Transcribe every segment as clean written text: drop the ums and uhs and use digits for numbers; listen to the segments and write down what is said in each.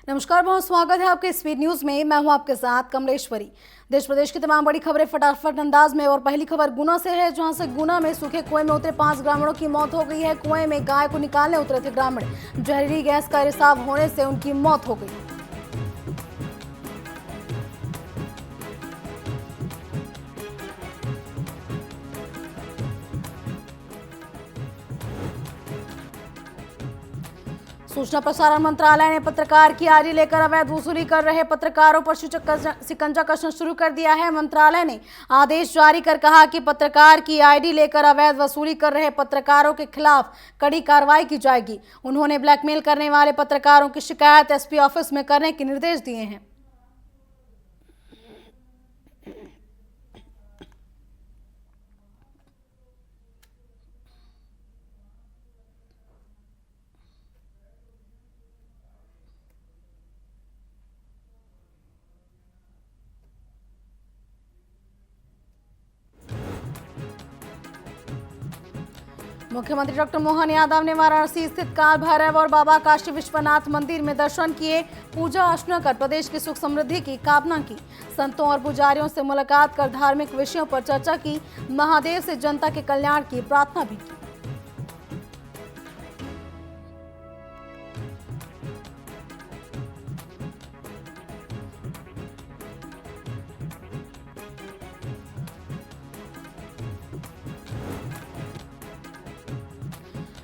नमस्कार, बहुत स्वागत है आपके स्पीड न्यूज में। मैं हूं आपके साथ कमलेश्वरी। देश प्रदेश की तमाम बड़ी खबरें फटाफट अंदाज में। और पहली खबर गुना से है, जहां से गुना में सूखे कुएं में उतरे 5 ग्रामीणों की मौत हो गई है। कुएं में गाय को निकालने उतरे थे ग्रामीण, जहरीली गैस का रिसाव होने से उनकी मौत हो गई। सूचना प्रसारण मंत्रालय ने पत्रकार की आरी लेकर अवैध वसूली कर रहे पत्रकारों पर शिकंजा कसना शुरू कर दिया है। मंत्रालय ने आदेश जारी कर कहा कि पत्रकार की आईडी लेकर अवैध वसूली कर रहे पत्रकारों के खिलाफ कड़ी कार्रवाई की जाएगी। उन्होंने ब्लैकमेल करने वाले पत्रकारों की शिकायत एसपी ऑफिस में करने के निर्देश दिए हैं। मुख्यमंत्री डॉक्टर मोहन यादव ने वाराणसी स्थित काल भैरव और बाबा काशी विश्वनाथ मंदिर में दर्शन किए, पूजा अर्चना कर प्रदेश की सुख समृद्धि की कामना की। संतों और पुजारियों से मुलाकात कर धार्मिक विषयों पर चर्चा की, महादेव से जनता के कल्याण की प्रार्थना भी की।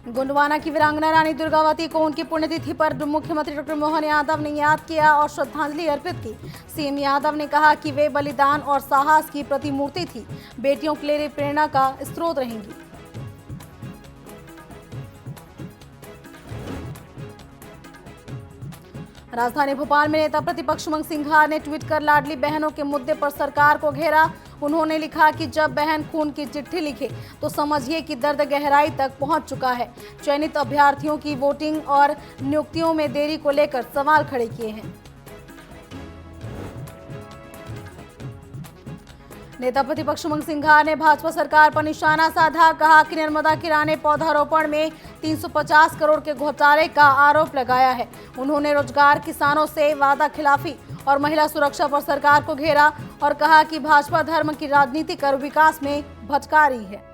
गोंडवाना की वीरांगना रानी दुर्गावती को उनकी पुण्यतिथि पर मुख्यमंत्री डॉक्टर मोहन यादव ने याद किया और श्रद्धांजलि अर्पित की। सीएम यादव ने कहा कि वे बलिदान और साहस की प्रतिमूर्ति थी, बेटियों के लिए प्रेरणा का स्रोत रहेंगी। राजधानी भोपाल में नेता प्रतिपक्ष उमंग सिंघार ने ट्वीट कर लाडली बहनों के मुद्दे पर सरकार को घेरा। उन्होंने लिखा कि जब बहन खून की चिट्ठी लिखे तो समझिए कि दर्द गहराई तक पहुंच चुका है। चयनित अभ्यर्थियों की वोटिंग और नियुक्तियों में देरी को लेकर सवाल खड़े किए हैं। नेता प्रतिपक्ष उमंग सिंघार ने भाजपा सरकार पर निशाना साधा, कहा कि नर्मदा किनारे पौधारोपण में 350 करोड़ के घोटाले का आरोप लगाया है। उन्होंने रोजगार, किसानों से वादा खिलाफी और महिला सुरक्षा पर सरकार को घेरा और कहा कि भाजपा धर्म की राजनीति कर विकास में भटका रही है।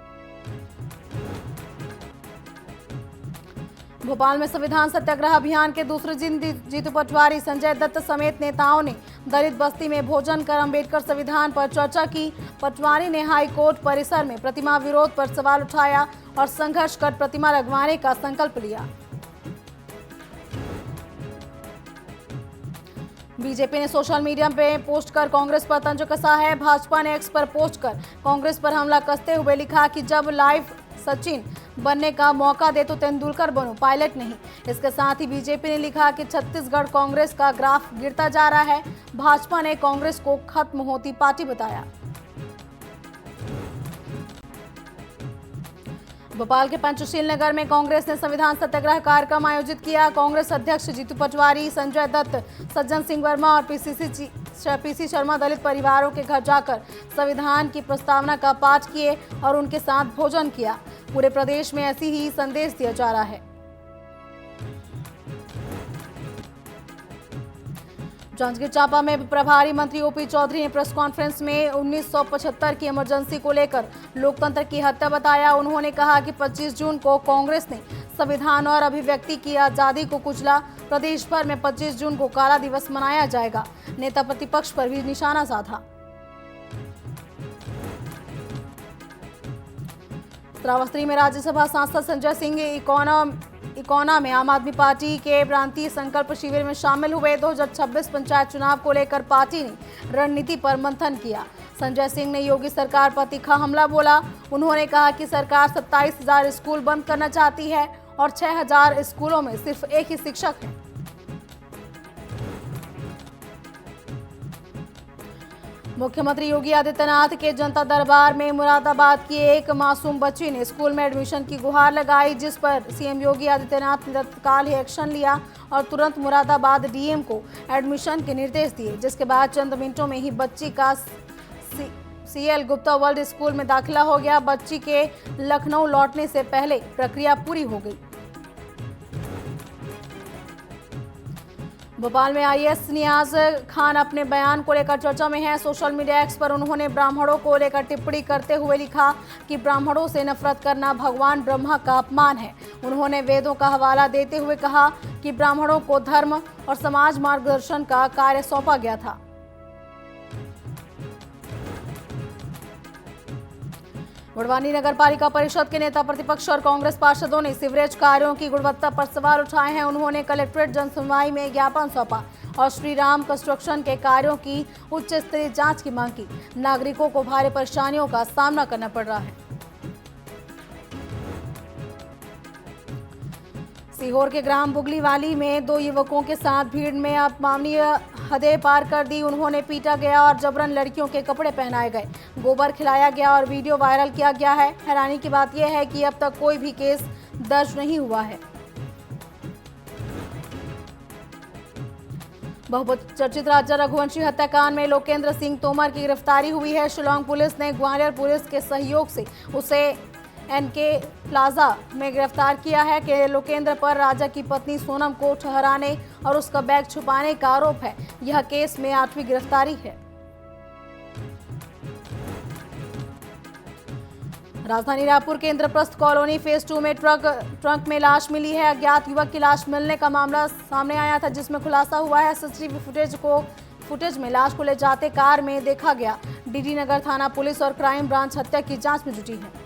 भोपाल में संविधान सत्याग्रह अभियान के दूसरे दिन जीतू पटवारी, संजय दत्त समेत नेताओं ने दलित बस्ती में भोजन कर अंबेडकर संविधान पर चर्चा की। पटवारी ने हाई कोर्ट परिसर में प्रतिमा विरोध पर सवाल उठाया और संघर्ष कर प्रतिमा लगवाने का संकल्प लिया। बीजेपी ने सोशल मीडिया पे पोस्ट कर कांग्रेस पर तंज कसा है। भाजपा ने एक्स पर पोस्ट कर कांग्रेस पर हमला कसते हुए लिखा कि जब लाइव सचिन बनने का मौका दे तो तेंदुलकर बनो, पायलट नहीं। इसके साथ ही बीजेपी ने लिखा कि छत्तीसगढ़ कांग्रेस का ग्राफ गिरता जा रहा है। भाजपा ने कांग्रेस को खत्म होती पार्टी बताया। भोपाल के पंचशील नगर में कांग्रेस ने संविधान सत्याग्रह कार्यक्रम आयोजित किया। कांग्रेस अध्यक्ष जीतू पटवारी, संजय दत्त, सज्जन सिंह वर्मा और पीसी शर्मा दलित परिवारों के घर जाकर संविधान की प्रस्तावना का पाठ किए और उनके साथ भोजन किया। पूरे प्रदेश में ऐसी ही संदेश दिया जा रहा है। जांजगीर चांपा में प्रभारी मंत्री ओपी चौधरी ने प्रेस कॉन्फ्रेंस में 1975 की इमरजेंसी को लेकर लोकतंत्र की हत्या बताया। उन्होंने कहा कि 25 जून को कांग्रेस ने संविधान और अभिव्यक्ति की आजादी को कुचला। प्रदेश भर में 25 जून को काला दिवस मनाया जाएगा। नेता प्रतिपक्ष पर भी निशाना साधा। श्रावस्ती में राज्यसभा सांसद संजय सिंह इकोना में आम आदमी पार्टी के प्रांतीय संकल्प शिविर में शामिल हुए। 2026 पंचायत चुनाव को लेकर पार्टी ने रणनीति पर मंथन किया। संजय सिंह ने योगी सरकार पर तीखा हमला बोला। उन्होंने कहा कि सरकार 27,000 स्कूल बंद करना चाहती है और 6,000 स्कूलों में सिर्फ एक ही शिक्षक है। मुख्यमंत्री योगी आदित्यनाथ के जनता दरबार में मुरादाबाद की एक मासूम बच्ची ने स्कूल में एडमिशन की गुहार लगाई, जिस पर सीएम योगी आदित्यनाथ ने तत्काल ही एक्शन लिया और तुरंत मुरादाबाद डीएम को एडमिशन के निर्देश दिए, जिसके बाद चंद मिनटों में ही बच्ची का सीएल गुप्ता वर्ल्ड स्कूल में दाखिला हो गया। बच्ची के लखनऊ लौटने से पहले प्रक्रिया पूरी हो गई। भोपाल में आईएएस नियाज खान अपने बयान को लेकर चर्चा में हैं। सोशल मीडिया एक्स पर उन्होंने ब्राह्मणों को लेकर टिप्पणी करते हुए लिखा कि ब्राह्मणों से नफरत करना भगवान ब्रह्मा का अपमान है। उन्होंने वेदों का हवाला देते हुए कहा कि ब्राह्मणों को धर्म और समाज मार्गदर्शन का कार्य सौंपा गया था। बड़वानी नगर पालिका परिषद के नेता प्रतिपक्ष और कांग्रेस पार्षदों ने सीवरेज कार्यों की गुणवत्ता पर सवाल उठाए हैं। उन्होंने कलेक्ट्रेट जनसुनवाई में ज्ञापन सौंपा और श्री राम कंस्ट्रक्शन के कार्यों की उच्च स्तरीय जांच की मांग की। नागरिकों को भारी परेशानियों का सामना करना पड़ रहा है। सीहोर के ग्राम बुगलीवाली में 2 युवकों के साथ भीड़ में अपमाननीय हदें पार कर दी। उन्होंने पीटा गया और जबरन लड़कियों के कपड़े पहनाए गए, गोबर खिलाया गया और वीडियो वायरल किया गया है। हैरानी की बात यह है कि अब तक कोई भी केस दर्ज नहीं हुआ है। बहुचर्चित राजा रघुवंशी हत्याकांड में लोकेंद्र सिंह तोमर की गिरफ्तारी हुई है। शिलांग पुलिस ने ग्वालियर पुलिस के सहयोग से उसे एनके प्लाजा में गिरफ्तार किया है कि लोकेंद्र पर राजा की पत्नी सोनम को ठहराने और उसका बैग छुपाने का आरोप है। यह केस में 8वीं गिरफ्तारी है। राजधानी रायपुर के इंद्रप्रस्थ कॉलोनी फेज 2 में ट्रक में लाश मिली है। अज्ञात युवक की लाश मिलने का मामला सामने आया था, जिसमें खुलासा हुआ है सीसीटीवी फुटेज में लाश को ले जाते कार में देखा गया। डीडी नगर थाना पुलिस और क्राइम ब्रांच हत्या की जांच में जुटी है।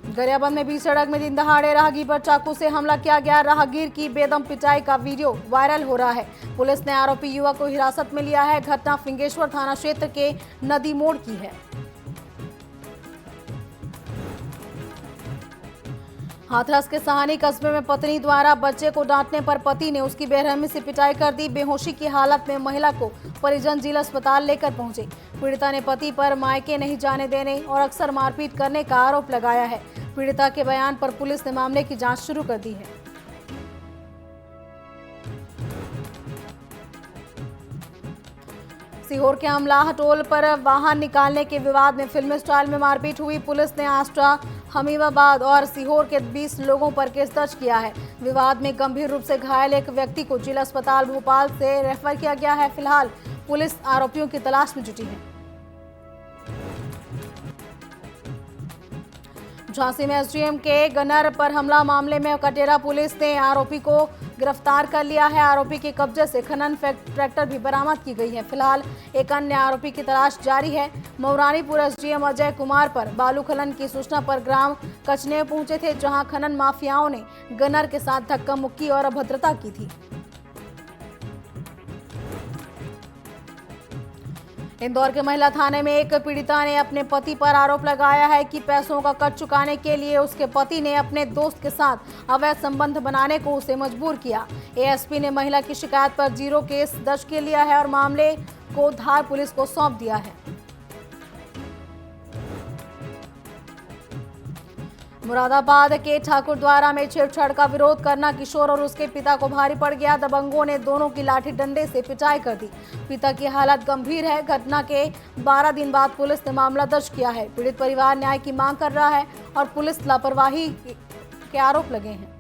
गरियाबंद में बीच सड़क में दिन दहाड़े राहगीर पर चाकू से हमला किया गया। राहगीर की बेदम पिटाई का वीडियो वायरल हो रहा है। पुलिस ने आरोपी युवक को हिरासत में लिया है। घटना फिंगेश्वर थाना क्षेत्र के नदी मोड़ की है। हाथरस के सहानी कस्बे में पत्नी द्वारा बच्चे को डांटने पर पति ने उसकी बेरहमी से पिटाई कर दी। बेहोशी की हालत में महिला को परिजन जिला अस्पताल लेकर पहुंचे। पीड़िता ने पति पर मायके नहीं जाने देने और अक्सर मारपीट करने का आरोप लगाया है। पीड़िता के बयान पर पुलिस ने मामले की जांच शुरू कर दी है। सीहोर के अमलाह टोल पर वाहन निकालने के विवाद में फिल्मी स्टाइल में मारपीट हुई। पुलिस ने आस्ट्रा, हमीमाबाद और सीहोर के 20 लोगों पर केस दर्ज किया है। विवाद में गंभीर रूप से घायल एक व्यक्ति को जिला अस्पताल भोपाल से रेफर किया गया है। फिलहाल पुलिस आरोपियों की तलाश में जुटी है। झांसी में एसडीएम के गनर पर हमला मामले में कटेरा पुलिस ने आरोपी को गिरफ्तार कर लिया है। आरोपी के कब्जे से खनन ट्रैक्टर भी बरामद की गई है। फिलहाल एक अन्य आरोपी की तलाश जारी है। मऊरानीपुर एसडीएम अजय कुमार पर बालू खनन की सूचना पर ग्राम कचने पहुंचे थे, जहां खनन माफियाओं ने गनर के साथ धक्का मुक्की और अभद्रता की थी। इंदौर के महिला थाने में एक पीड़िता ने अपने पति पर आरोप लगाया है कि पैसों का कर्ज चुकाने के लिए उसके पति ने अपने दोस्त के साथ अवैध संबंध बनाने को उसे मजबूर किया। एएसपी ने महिला की शिकायत पर 0 केस दर्ज कर लिया है और मामले को धार पुलिस को सौंप दिया है। मुरादाबाद के ठाकुरद्वारा में छेड़छाड़ का विरोध करना किशोर और उसके पिता को भारी पड़ गया। दबंगों ने दोनों की लाठी डंडे से पिटाई कर दी। पिता की हालत गंभीर है। घटना के 12 दिन बाद पुलिस ने मामला दर्ज किया है। पीड़ित परिवार न्याय की मांग कर रहा है और पुलिस लापरवाही के आरोप लगे हैं।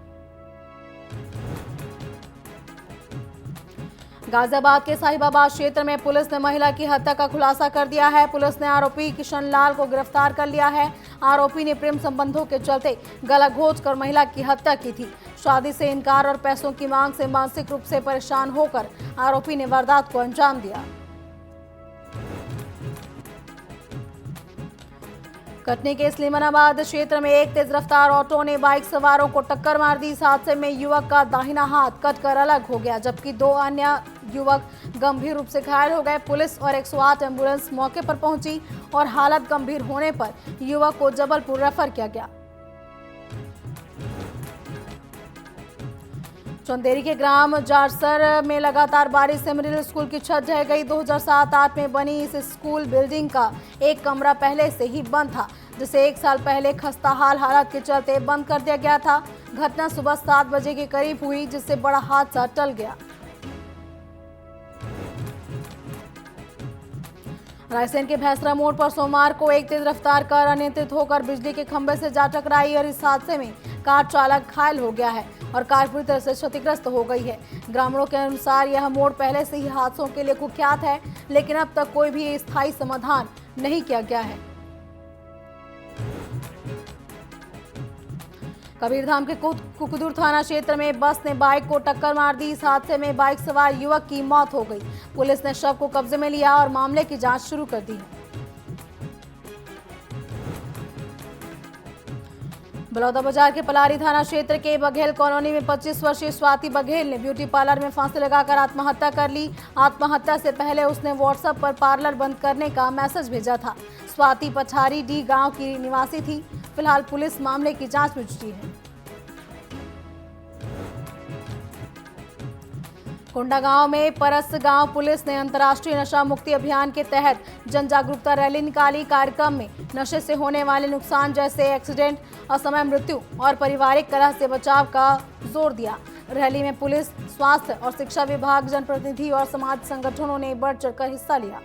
गाजियाबाद के साहिबाबाद क्षेत्र में पुलिस ने महिला की हत्या का खुलासा कर दिया है। पुलिस ने आरोपी किशन लाल को गिरफ्तार कर लिया है। आरोपी ने प्रेम संबंधों के चलते गला घोंचकर महिला की हत्या की थी। शादी से इनकार और पैसों की मांग से मानसिक रूप से परेशान होकर आरोपी ने वारदात को अंजाम दिया। कटनी के स्लीमानाबाद क्षेत्र में एक तेज रफ्तार ऑटो ने बाइक सवारों को टक्कर मार दी। इस हादसे में युवक का दाहिना हाथ कटकर अलग हो गया, जबकि 2 अन्य युवक गंभीर रूप से घायल हो गए। पुलिस और 108 एम्बुलेंस मौके पर पहुंची और हालत गंभीर होने पर युवक को जबलपुर रेफर किया गया। चंदेरी के ग्राम जारसर में लगातार बारिश से मिडिल स्कूल की छत ढह गई। 2007-8 में बनी इस स्कूल बिल्डिंग का एक कमरा पहले से ही बंद था, जिसे 1 साल पहले खस्ताहाल हालत के चलते बंद कर दिया गया था। घटना सुबह 7 बजे के करीब हुई, जिससे बड़ा हादसा टल गया। रायसेन के भैंसरा मोड़ पर सोमवार को एक तेज रफ्तार कार अनियंत्रित होकर बिजली के खंभे से जा टकराई और इस हादसे में कार चालक घायल हो गया है और कार पूरी तरह से क्षतिग्रस्त हो गई है। ग्रामीणों के अनुसार यह मोड़ पहले से ही हादसों के लिए कुख्यात है, लेकिन अब तक कोई भी स्थायी समाधान नहीं किया गया है। कबीरधाम के कुकुदुर थाना क्षेत्र में बस ने बाइक को टक्कर मार दी। इस हादसे में बाइक सवार युवक की मौत हो गई। पुलिस ने शव को कब्जे में लिया और मामले की जांच शुरू कर दी है। बलौदाबाजार के पलारी थाना क्षेत्र के बघेल कॉलोनी में 25 वर्षीय स्वाति बघेल ने ब्यूटी पार्लर में फांसी लगाकर आत्महत्या कर ली। आत्महत्या से पहले उसने व्हाट्सएप पर पार्लर बंद करने का मैसेज भेजा था। स्वाति पछारी डी गांव की निवासी थी। फिलहाल पुलिस मामले की जांच में जुटी है। कोंडागांव में परस गांव पुलिस ने अंतर्राष्ट्रीय नशा मुक्ति अभियान के तहत जन जागरूकता रैली निकाली। कार्यक्रम में नशे से होने वाले नुकसान जैसे एक्सीडेंट, असमय मृत्यु और पारिवारिक कलह से बचाव का जोर दिया। रैली में पुलिस, स्वास्थ्य और शिक्षा विभाग, जनप्रतिनिधि और समाज संगठनों ने बढ़ चढ़कर हिस्सा लिया।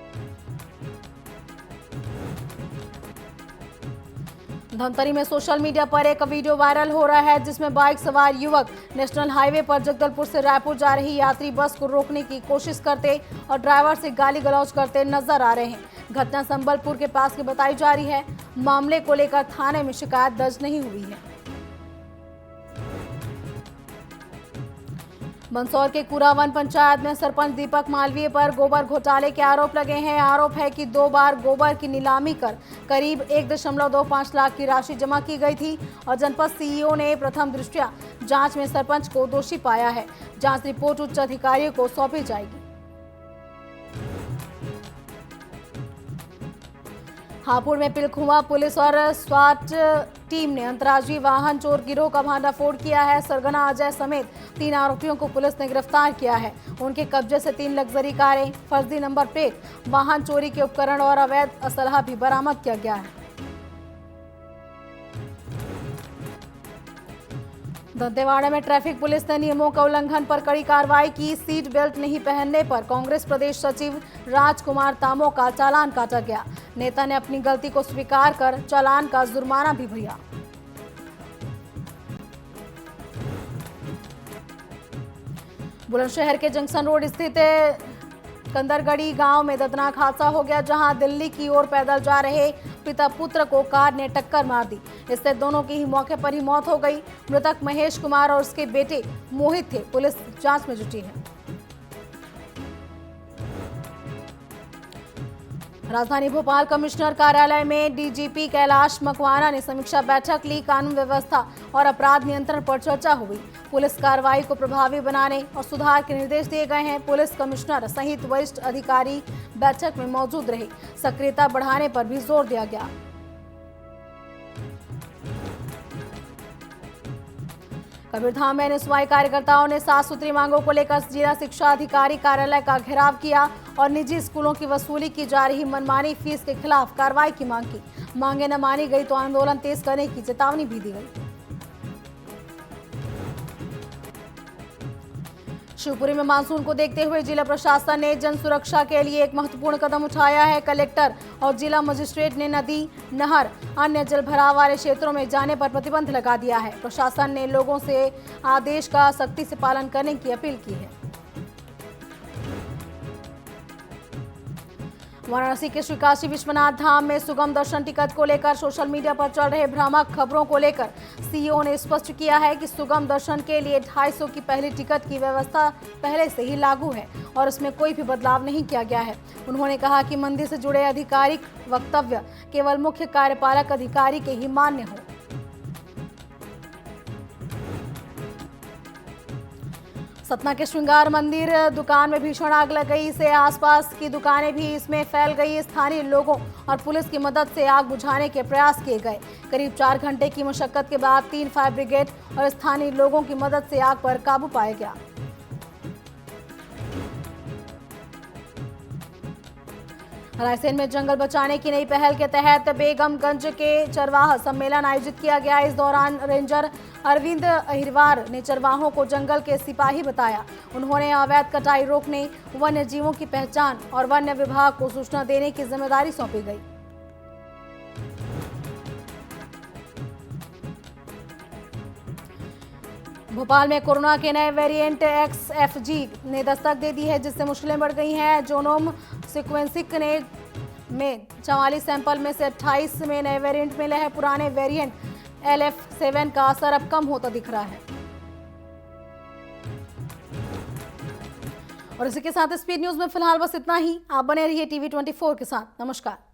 धमतरी में सोशल मीडिया पर एक वीडियो वायरल हो रहा है जिसमें बाइक सवार युवक नेशनल हाईवे पर जगदलपुर से रायपुर जा रही यात्री बस को रोकने की कोशिश करते और ड्राइवर से गाली गलौज करते नजर आ रहे हैं। घटना संबलपुर के पास की बताई जा रही है। मामले को लेकर थाने में शिकायत दर्ज नहीं हुई है। मंदसौर के कुरावन पंचायत में सरपंच दीपक मालवीय पर गोबर घोटाले के आरोप लगे हैं। आरोप है कि 2 बार गोबर की नीलामी कर करीब 1.25 लाख की राशि जमा की गई थी और जनपद सीईओ ने प्रथम दृष्टया जांच में सरपंच को दोषी पाया है। जांच रिपोर्ट उच्च अधिकारियों को सौंपी जाएगी। हापुड़ में पिलखुआ पुलिस और स्वाट टीम ने अंतर्राज्यीय वाहन चोर गिरोह का भांडाफोड़ किया है। सरगना अजय समेत 3 आरोपियों को पुलिस ने गिरफ्तार किया है। उनके कब्जे से 3 लग्जरी कारें, फर्जी नंबर प्लेट, वाहन चोरी के उपकरण और अवैध असलहा भी बरामद किया गया है। दंतेवाड़ा में ट्रैफिक पुलिस ने नियमों का उल्लंघन पर कड़ी कार्रवाई की। सीट बेल्ट नहीं पहनने पर कांग्रेस प्रदेश सचिव राजकुमार तामो का चालान काटा गया। नेता ने अपनी गलती को स्वीकार कर चालान का जुर्माना भी भरा। बुलंदशहर के जंक्शन रोड स्थित कंदरगढ़ी गांव में दर्दनाक हादसा हो गया, जहां दिल्ली की ओर पैदल जा रहे पिता पुत्र को कार ने टक्कर मार दी। इससे दोनों की ही मौके पर ही मौत हो गई। मृतक महेश कुमार और उसके बेटे मोहित थे। पुलिस जांच में जुटी है। राजधानी भोपाल कमिश्नर कार्यालय में डीजीपी कैलाश मकवाना ने समीक्षा बैठक ली। कानून व्यवस्था और अपराध नियंत्रण पर चर्चा हुई। पुलिस कार्रवाई को प्रभावी बनाने और सुधार के निर्देश दिए गए हैं। पुलिस कमिश्नर सहित वरिष्ठ अधिकारी बैठक में मौजूद रहे। सक्रियता बढ़ाने पर भी जोर दिया गया। कबीरधाम में एनएसवाई कार्यकर्ताओं ने साफ सुथरी मांगों को लेकर जिला शिक्षा अधिकारी कार्यालय का घेराव किया और निजी स्कूलों की वसूली की जा रही मनमानी फीस के खिलाफ कार्रवाई की मांग की। मांगे न मानी गई तो आंदोलन तेज करने की चेतावनी भी दी गई। शिवपुरी में मानसून को देखते हुए जिला प्रशासन ने जन सुरक्षा के लिए एक महत्वपूर्ण कदम उठाया है। कलेक्टर और जिला मजिस्ट्रेट ने नदी, नहर, अन्य जल भराव वाले क्षेत्रों में जाने पर प्रतिबंध लगा दिया है। प्रशासन ने लोगों से आदेश का सख्ती से पालन करने की अपील की है। वाराणसी के श्री काशी विश्वनाथ धाम में सुगम दर्शन टिकट को लेकर सोशल मीडिया पर चल रहे भ्रामक खबरों को लेकर सीईओ ने स्पष्ट किया है कि सुगम दर्शन के लिए 250 की पहली टिकट की व्यवस्था पहले से ही लागू है और इसमें कोई भी बदलाव नहीं किया गया है। उन्होंने कहा कि मंदिर से जुड़े आधिकारिक वक्तव्य केवल मुख्य कार्यपालक अधिकारी के ही मान्य हो। सतना के श्रृंगार मंदिर दुकान में भीषण आग लग गई। इससे आसपास की दुकानें भी इसमें फैल गई। स्थानीय लोगों और पुलिस की मदद से आग बुझाने के प्रयास किए गए। करीब 4 घंटे की मशक्कत के बाद 3 फायर ब्रिगेड और स्थानीय लोगों की मदद से आग पर काबू पाया गया। रायसेन में जंगल बचाने की नई पहल के तहत बेगमगंज के चरवाहा सम्मेलन आयोजित किया गया। इस दौरान रेंजर अरविंद अहिरवार ने चरवाहों को जंगल के सिपाही बताया। उन्होंने अवैध कटाई रोकने, वन्य जीवों की पहचान और वन्य विभाग को सूचना देने की जिम्मेदारी सौंपी गई। भोपाल में कोरोना के नए वेरिएंट XFG ने दस्तक दे दी है, जिससे मुश्किलें बढ़ गई हैं। जीनोम सीक्वेंसिंग में 44 सैंपल में से 28 में नए वेरिएंट मिले हैं। पुराने वेरिएंट LF7 का असर अब कम होता दिख रहा है। और इसी के साथ स्पीड न्यूज में फिलहाल बस इतना ही। आप बने रहिए TV24 के साथ। नमस्कार।